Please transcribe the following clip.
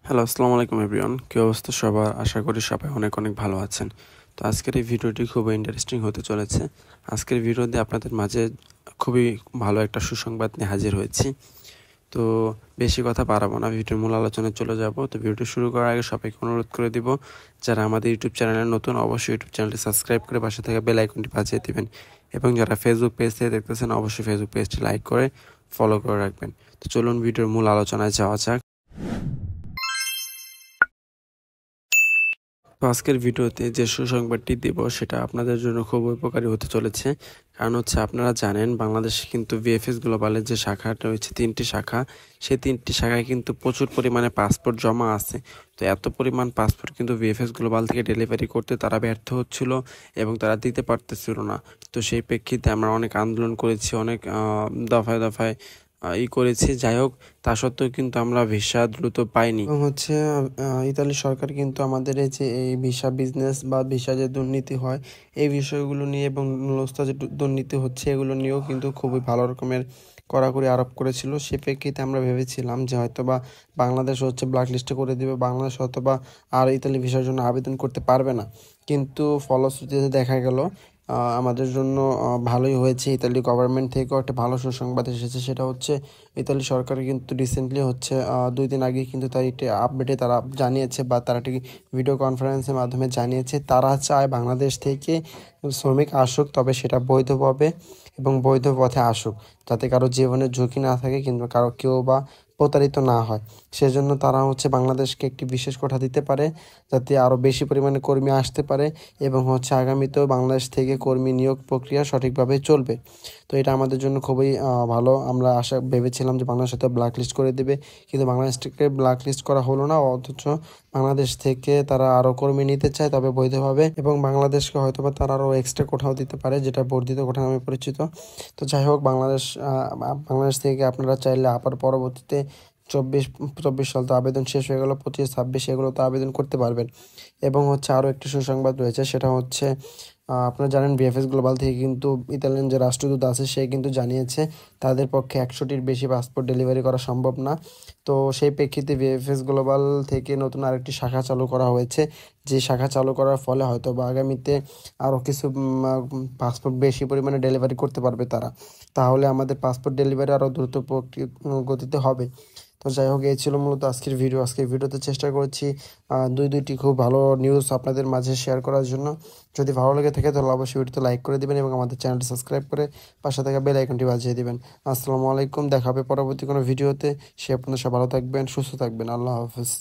Hello, আসসালামু আলাইকুম everyone. কী অবস্থা সবার? আশা করি সবাই অনেক অনেক ভালো আছেন। তো আজকের এই ভিডিওটি খুবই ইন্টারেস্টিং হতে চলেছে। আজকের ভিডিওতে আপনাদের মাঝে খুবই ভালো একটা সুসংবাদ নিয়ে হাজির হয়েছি। তো বেশি কথা বাড়াবো না, ভিডিওর মূল আলোচনায় চলে যাব। তো ভিডিওটি শুরু করার আগে সবাইকে অনুরোধ করে দিব, যারা আমাদের ইউটিউব চ্যানেলে নতুন অবশ্যই ইউটিউব চ্যানেলটি সাবস্ক্রাইব করে পাশে থাকা বেল আইকনটি বাজিয়ে দিবেন, এবং যারা ফেসবুক পেজ থেকে দেখতেছেন অবশ্যই ফেসবুক পেজটি লাইক করে ফলো করে রাখবেন। তো চলুন ভিডিওর মূল আলোচনায় যাওয়া যাক। তো আজকের ভিডিওতে যে সুসংবাদটি দেব সেটা আপনাদের জন্য খুব উপকারী হতে চলেছে। কারণ হচ্ছে, আপনারা জানেন বাংলাদেশে কিন্তু ভিএফএস গ্লোবালের যে শাখাটা রয়েছে, 3টি শাখা, সেই 3টি শাখায় কিন্তু প্রচুর পরিমাণে পাসপোর্ট জমা আছে। তো এত পরিমাণ পাসপোর্ট কিন্তু ভিএফএস গ্লোবাল থেকে ডেলিভারি করতে তারা ব্যর্থ হচ্ছিল এবং তারা দিতে পারতেছিল না। তো সেই প্রেক্ষিতে আমরা অনেক আন্দোলন করেছি, অনেক দফায় দফায় করেছি। যাই হোক, তা সত্ত্বেও কিন্তু আমরা ভিসা দ্রুত পাইনি। এবং হচ্ছে ইতালি সরকার কিন্তু আমাদের এই ভিসা বিজনেস বা ভিসা যে দুর্নীতি হয় এই বিষয়গুলো নিয়ে, এবং নুলস্তা যে দুর্নীতি হচ্ছে এগুলো নিয়েও কিন্তু খুবই ভালো রকমের কড়াকড়ি আরোপ করেছিল। সে প্রেক্ষিতে আমরা ভেবেছিলাম যে হয়তোবা বাংলাদেশ হচ্ছে ব্ল্যাকলিস্টে করে দিবে, বাংলাদেশ হয়তোবা আর ইতালি ভিসার জন্য আবেদন করতে পারবে না। কিন্তু ফলশ্রুতিতে দেখা গেল আমাদের জন্য ভালোই হয়েছে। ইতালি গভর্নমেন্ট থেকেও একটা ভালো সুসংবাদ এসেছে। সেটা হচ্ছে, ইতালি সরকার কিন্তু রিসেন্টলি হচ্ছে 2 দিন আগে কিন্তু তার একটি আপডেটে তারা জানিয়েছে, বা তারা একটি ভিডিও কনফারেন্সের মাধ্যমে জানিয়েছে তারা চায় বাংলাদেশ থেকে শ্রমিক আসুক, তবে সেটা বৈধভাবে এবং বৈধ পথে আসুক, যাতে কারো জীবনের ঝুঁকি না থাকে কিংবা কারো কেউ বা প্রতারিত না হয়। সেজন্য তারা হচ্ছে বাংলাদেশকে একটি বিশেষ কোঠা দিতে পারে, যাতে আরও বেশি পরিমাণে কর্মী আসতে পারে, এবং হচ্ছে আগামীতেও বাংলাদেশ থেকে কর্মী নিয়োগ প্রক্রিয়া সঠিকভাবে চলবে। তো এটা আমাদের জন্য খুবই ভালো। আমরা ভেবেছিলাম যে বাংলাদেশ হয়তো ব্ল্যাকলিস্ট করে দেবে, কিন্তু বাংলাদেশ থেকে ব্ল্যাকলিস্ট করা হলো না, অথচ বাংলাদেশ থেকে তারা আরও কর্মী নিতে চায়, তবে বৈধভাবে, এবং বাংলাদেশকে হয়তোবা তারা আরও এক্সট্রা কোঠাও দিতে পারে, যেটা বর্ধিত কোঠা নামে পরিচিত। তো যাই হোক, বাংলাদেশ থেকে আপনারা চাইলে আবার পরবর্তীতে 24 সাল তো আবেদন শেষ হয়ে গেল, 25-26 এগুলো তো আবেদন করতে পারবেন। এবং হচ্ছে আরও একটি সুসংবাদ রয়েছে, সেটা হচ্ছে আপনারা জানেন ভিএফএস গ্লোবাল থেকে কিন্তু ইতালিয়ান যে রাষ্ট্রদূত আছে সে কিন্তু জানিয়েছে তাদের পক্ষে 100টির বেশি পাসপোর্ট ডেলিভারি করা সম্ভব না। তো সেই প্রেক্ষিতে ভিএফএস গ্লোবাল থেকে নতুন আরেকটি শাখা চালু করা হয়েছে, যে শাখা চালু করার ফলে হয়তো বা আগামীতে আরও কিছু পাসপোর্ট বেশি পরিমাণে ডেলিভারি করতে পারবে তারা। তাহলে আমাদের পাসপোর্ট ডেলিভারি আরও দ্রুত গতিতে হবে। তো যাই হোক, এই ছিল মূলত আজকের ভিডিও। আজকের ভিডিওতে চেষ্টা করেছি দুইটি খুব ভালো নিউজ আপনাদের মাঝে শেয়ার করার জন্য। যদি ভালো লেগে থাকে তাহলে অবশ্যই ভিডিওতে লাইক করে দিবেন এবং আমাদের চ্যানেলটি সাবস্ক্রাইব করে পাশে থাকা বেল আইকনটি বাজিয়ে দিবেন। আসসালামু আলাইকুম, দেখা হবে পরবর্তী কোনো ভিডিওতে। সে আপনাদের সব ভালো থাকবেন, সুস্থ থাকবেন। আল্লাহ হাফেজ।